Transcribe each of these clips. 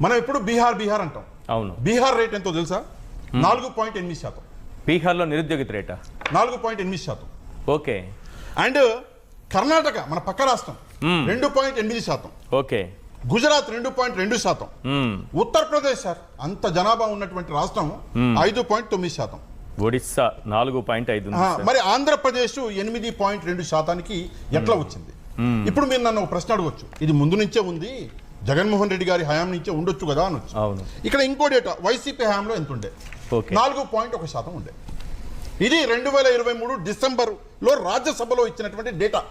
మనం ఎప్పుడు బీహార్ అంటాం. అవును. బీహార్ రేట్ ఎంతో తెలుసా? 4.8%. బీహార్లో నిరుద్యోగిత రేటా? 4.8%. ఓకే. అండ్ కర్ణాటక మన పక్క రాష్ట్రం 2.8%. ఓకే. గుజరాత్ 2.2%. ఉత్తరప్రదేశ్ సార్ అంత జనాభా ఉన్నటువంటి రాష్ట్రం 5.9%. ఒడిస్సా 4.5. మరి ఆంధ్రప్రదేశ్ 8.2%కి ఎట్లా వచ్చింది? ఇప్పుడు మీరు నన్ను ఒక ప్రశ్న అడగొచ్చు, ఇది ముందు నుంచే ఉంది, జగన్మోహన్ రెడ్డి గారి హయాం నుంచే ఉండొచ్చు కదా అనొచ్చు. అవును. ఇక్కడ ఇంకో డేటా వైసీపీ హయాంలో ఎంత ఉండే? 4.1% ఉండే. ఇది 2023 డిసెంబర్లో రాజ్యసభలో ఇచ్చినటువంటి డేటా.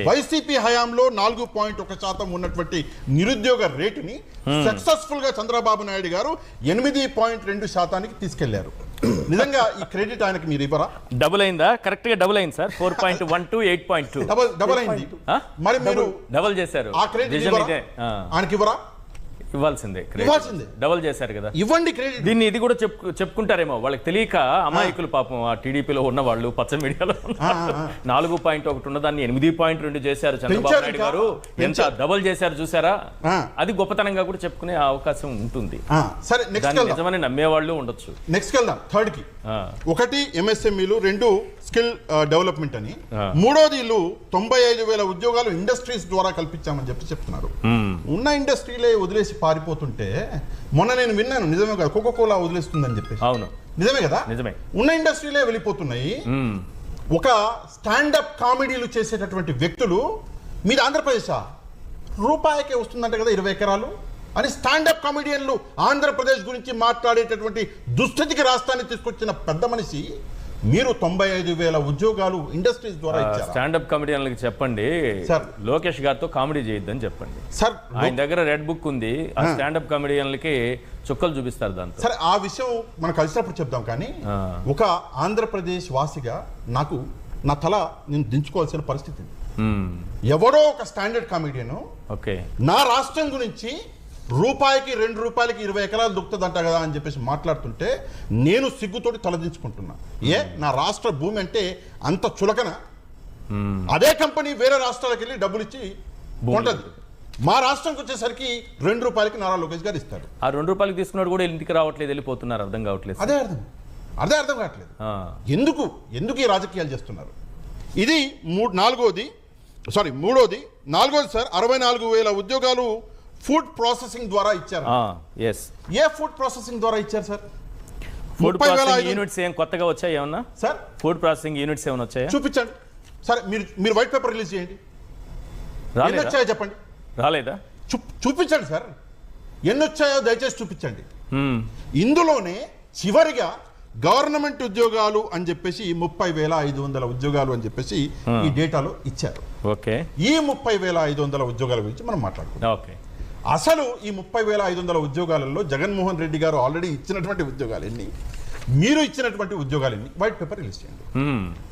వైసీపీ హయాంలో 4.1% ఉన్నటువంటి నిరుద్యోగ రేటుని సక్సెస్ఫుల్ గా చంద్రబాబు నాయుడు గారు 8.2%కి తీసుకెళ్లారు. నిజంగా ఈ క్రెడిట్ ఆయనకి మీరు ఇవ్వరా? డబుల్ అయిందా? కరెక్ట్ గా డబుల్ అయింది సార్. 4.1 to 8.2 డబుల్ అయింది. మరి మీరు డబుల్ చేశారు. ఆ క్రెడిట్ ఆయనకి ఇవ్వరా? ఇవ్వాల్సిందే. డబుల్ చేశారు కదా, ఇవ్వండి క్రెడిట్. దీన్ని ఇది కూడా చెప్పుకుంటారేమో, వాళ్ళకి తెలియక అమాయకులు పాపం ఆ టీడీపీలో ఉన్న వాళ్ళు పచ్చ మీడియాలో 4.1 ఉన్నదాన్ని 8.2 చేశారు చంద్రబాబు నాయుడు గారు, ఎంత డబుల్ చేశారు చూసారా? అది గొప్పతనంగా కూడా చెప్పుకునే అవకాశం ఉంటుంది. సరే, నిజమని నమ్మేవాళ్ళు ఉండొచ్చు. నెక్స్ట్ వెళ్దాం. థర్డ్ కి ఒకటి ఎంఎస్ఎంఈలు, 2 స్కిల్ డెవలప్మెంట్ అని, మూడోది 95,000 ఉద్యోగాలు ఇండస్ట్రీస్ ద్వారా కల్పించామని చెప్తున్నారు. ఉన్న ఇండస్ట్రీలే వదిలేసి పారిపోతుంటే మొన్న నేను విన్నాను, నిజమే కదా, కోకోకోలా వదిలేస్తుందని చెప్పేసి. అవును, నిజమే కదా? నిజమే. ఉన్న ఇండస్ట్రీలే వెళ్ళిపోతున్నాయి. ఒక స్టాండప్ కామెడీలు చేసేటటువంటి వ్యక్తులు మీద ఆంధ్రప్రదేశ్ రూపాయికే వస్తుందంట కదా 20 ఎకరాలు అని స్టాండప్ కామెడియన్లు ఆంధ్రప్రదేశ్ గురించి మాట్లాడేటటువంటి దుస్థితికి రాష్ట్రాన్ని తీసుకొచ్చిన పెద్ద మనిషి మీరు 95,000 ఉద్యోగాలు ఇండస్ట్రీస్ ద్వారా ఇచ్చారు. స్టాండప్ కామెడియన్లకి చెప్పండి సార్, లోకేష్ గారితో కామెడీ చేయొద్దని చెప్పండి సార్. ఆయన దగ్గర రెడ్ బుక్ ఉంది, ఆ స్టాండప్ కామెడియన్లకి చుక్కలు చూపిస్తారు దాంతో. సరే, ఆ విషయం మనం కలిసినప్పుడు చెప్దాం. కానీ ఒక ఆంధ్రప్రదేశ్ వాసిగా నాకు నా తల నేను దించుకోవాల్సిన పరిస్థితి. ఎవడో ఒక స్టాండర్డ్ కామెడియన్ నా రాష్ట్రం గురించి రూపాయికి 2 రూపాయలకి 20 ఎకరాలు దొక్కుతుందంట కదా అని చెప్పేసి మాట్లాడుతుంటే నేను సిగ్గుతోటి తలదించుకుంటున్నా. నా రాష్ట్ర భూమి అంటే అంత చులకన? అదే కంపెనీ వేరే రాష్ట్రాలకు వెళ్ళి డబ్బులు ఇచ్చి కొంటది. మా రాష్ట్రంకి వచ్చేసరికి 2 రూపాయలకి నారా లోకేష్ గారు ఇస్తారు. ఆ 2 రూపాయలకి తీసుకున్నాడు కూడా ఇంటికి రావట్లేదు, వెళ్ళిపోతున్నారు. అర్థం కావట్లేదు. అదే అర్థం కావట్లేదు. ఎందుకు ఈ రాజకీయాలు చేస్తున్నారు? ఇది మూడోది సార్. 64,000 ఉద్యోగాలు ఫుడ్ ప్రాసెసింగ్ ద్వారా ఇచ్చారు. ఏ ఫుడ్ ప్రాసెసింగ్ ద్వారా ఇచ్చారు సార్? ఫుడ్ ప్రాసెసింగ్ యూనిట్స్ ఏం కొత్తగా వచ్చాయి ఏమన్నా సార్? ఫుడ్ ప్రాసెసింగ్ యూనిట్స్ ఏమైనా వచ్చాయా? చూపించండి. సరే, మీరు వైట్ పేపర్ రిలీజ్ చేయండి. ఎన్ని వచ్చాయో చెప్పండి. రాలేదా? చూపించండి సార్, ఎన్ని వచ్చాయో దయచేసి చూపించండి. ఇందులోనే చివరిగా గవర్నమెంట్ ఉద్యోగాలు అని చెప్పేసి 30,500 ఉద్యోగాలు అని చెప్పేసి ఈ డేటాలో ఇచ్చారు. ఈ 30,500 ఉద్యోగాల గురించి మనం మాట్లాడుకుంటాం. అసలు ఈ 30,500 ఉద్యోగాలలో జగన్మోహన్ రెడ్డి గారు ఆల్రెడీ ఇచ్చినటువంటి ఉద్యోగాలు ఎన్ని, మీరు ఇచ్చినటువంటి ఉద్యోగాలు ఎన్ని, వైట్ పేపర్ రిలీజ్ చేయండి.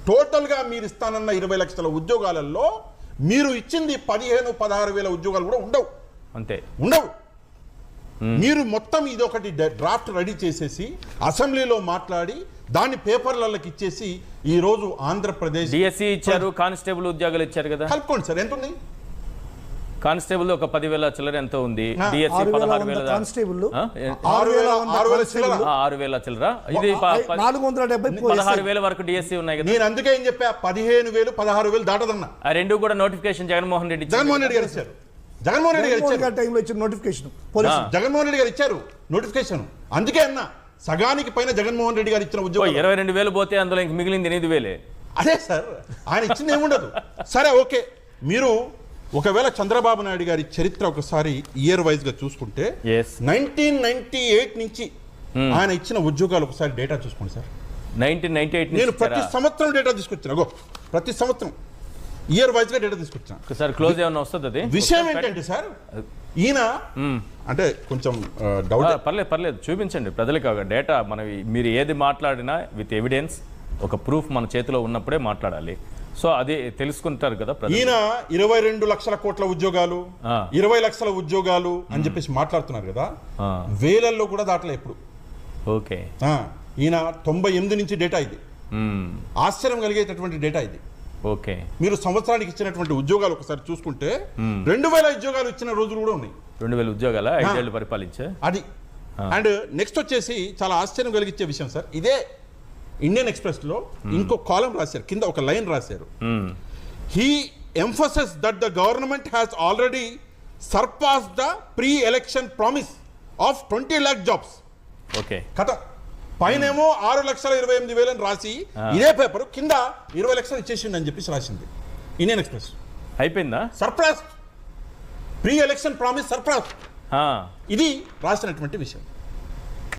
టోటల్ గా మీరు ఇస్తానన్న 20 లక్షల ఉద్యోగాలలో మీరు ఇచ్చింది 15,000-16,000 ఉద్యోగాలు కూడా ఉండవు. ఉండవు. మీరు మొత్తం ఇది ఒకటి డ్రాఫ్ట్ రెడీ చేసేసి అసెంబ్లీలో మాట్లాడి దాన్ని పేపర్లకి ఇచ్చేసి ఈ రోజు ఆంధ్రప్రదేశ్ డిఎస్సి ఇచ్చారు, కానిస్టేబుల్ ఉద్యోగాలు ఇచ్చారు కదా. కలుపుకోండి సార్, ఎంత ఉంది? కానిస్టేబుల్ ఒక 10,000 చిల్లర ఎంత ఉంది? డిఎస్సి 16,000, కానిస్టేబుల్ 6,000 చిల్లర. ఇది 16,000 వరకు డిఎస్సి ఉన్నాయి కదా. నేను అందుకే ఏం చెప్పా, 15,000 16,000 దాటదన్నా. ఆ రెండు కూడా నోటిఫికేషన్ జగన్మోహన్ రెడ్డి గారు ఇచ్చారు. జగన్మోహన్ రెడ్డి గారు ఇచ్చారు నోటిఫికేషన్. అందుకే అన్నా, సగానికి పైన జగన్మోహన్ రెడ్డి గారు ఇచ్చిన ఉద్యోగం 22,000 పోతే అందులో ఇంక మిగిలింది 8,000. అదే సార్, ఆయన ఇచ్చింది ఏముండదు. సరే, ఓకే. మీరు ఒకవేళ చంద్రబాబు నాయుడు గారి చరిత్ర ఒకసారి ఇయర్ వైజ్ గా చూసుకుంటే 1998 నుంచి ఆయన ఇచ్చిన ఉద్యోగాలు ఒకసారి డేటా చూసుకోండి సార్. 1998 నేను ప్రతి సంవత్సరం డేటా తీసుకొచ్చాను. ప్రతి సంవత్సరం ఇయర్ వైజ్ గా డేటా తీసుకొచ్చాను సార్. క్లోజ్ ఏమన్నా వస్తుంది? విషయం ఏంటంటే సార్, ఈయన అంటే కొంచెం డౌట్. పర్లేదు చూపించండి ప్రజలకు డేటా. మీరు ఏది మాట్లాడినా విత్ ఎవిడెన్స్, ఒక ప్రూఫ్ మన చేతిలో ఉన్నప్పుడే మాట్లాడాలి. సో అది తెలుసుకుంటారు కదా. ఈయన 22 లక్షల కోట్ల ఉద్యోగాలు, 20 లక్షల ఉద్యోగాలు అని చెప్పేసి మాట్లాడుతున్నారు కదా. వేలల్లో కూడా దాటలే ఎప్పుడు. ఈయన 98 నుంచి డేటా ఇది. ఆశ్చర్యం కలిగేటటువంటి డేటా ఇది. మీరు సంవత్సరానికి ఇచ్చినటువంటి ఉద్యోగాలు ఒకసారి చూసుకుంటే 2,000 ఉద్యోగాలు ఇచ్చిన రోజులు కూడా ఉన్నాయి. 2000 ఉద్యోగాల 5 ఏళ్ళు పరిపాలించే అది. అండ్ నెక్స్ట్ వచ్చేసి చాలా ఆశ్చర్యం కలిగించే విషయం సార్, ఇదే ఇండియన్ ఎక్స్ప్రెస్లో ఇంకో కాలం రాశారు, కింద ఒక లైన్ రాశారు. He emphasise that the government has already surpass the pre election promise of 20 lakh jobs. Okay, కథ పైనేమో 6,28,000 రాసి ఇదే పేపర్ కింద 20 లక్షలు ఇచ్చేసిండి అని చెప్పేసి రాసింది ఇండియన్ ఎక్స్ప్రెస్. అయిపోయిందా? Surprise, pre election promise surprise, ఇది రాసినటువంటి విషయం.